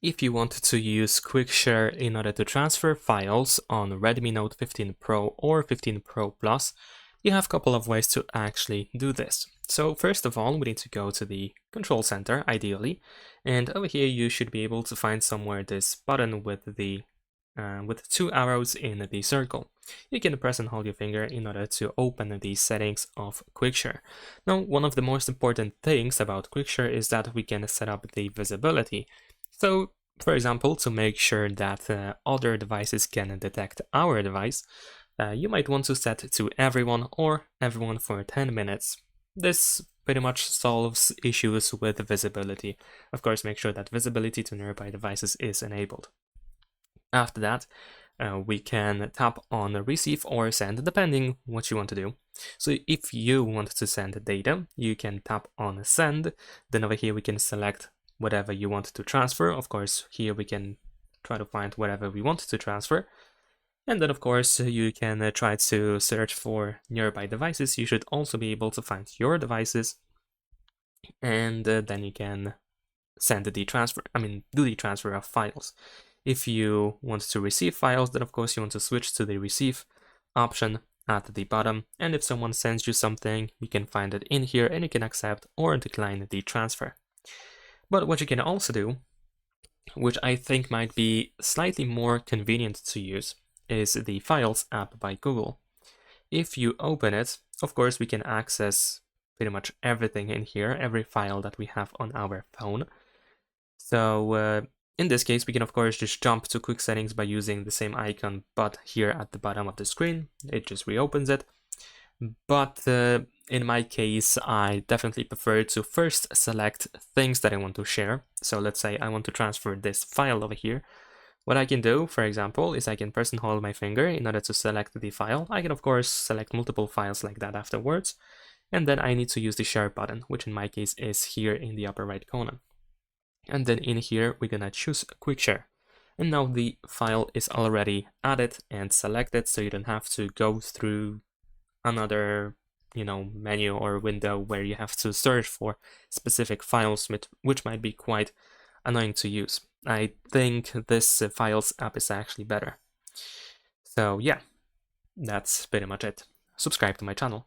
If you want to use Quick Share in order to transfer files on Redmi Note 15 Pro or 15 Pro Plus, you have a couple of ways to actually do this. So first of all, we need to go to the control center, ideally, and over here you should be able to find somewhere this button with the with two arrows in the circle. You can press and hold your finger in order to open the settings of QuickShare. Now, one of the most important things about QuickShare is that we can set up the visibility. So, for example, to make sure that other devices can detect our device, you might want to set it to everyone or everyone for 10 minutes. This pretty much solves issues with visibility. Of course, make sure that visibility to nearby devices is enabled. After that, we can tap on receive or send, depending what you want to do. So if you want to send data, you can tap on send. Then over here we can select whatever you want to transfer. Of course, here we can try to find whatever we want to transfer. And then of course you can try to search for nearby devices. You should also be able to find your devices, and then you can send the transfer, do the transfer of files. If you want to receive files, then of course you want to switch to the receive option at the bottom. And if someone sends you something, you can find it in here and you can accept or decline the transfer. But what you can also do, which I think might be slightly more convenient to use, is the Files app by Google. If you open it, of course, we can access pretty much everything in here, every file that we have on our phone. So in this case, we can of course just jump to quick settings by using the same icon, but here at the bottom of the screen, it just reopens it. But in my case, I definitely prefer to first select things that I want to share. So let's say I want to transfer this file over here. What I can do, for example, is I can press and hold my finger in order to select the file. I can of course select multiple files like that afterwards. And then I need to use the share button, which in my case is here in the upper right corner. And then in here, we're gonna choose Quick Share. And now the file is already added and selected, so you don't have to go through another menu or window where you have to search for specific files, which might be quite annoying to use. I think this Files app is actually better. So yeah, that's pretty much it. Subscribe to my channel.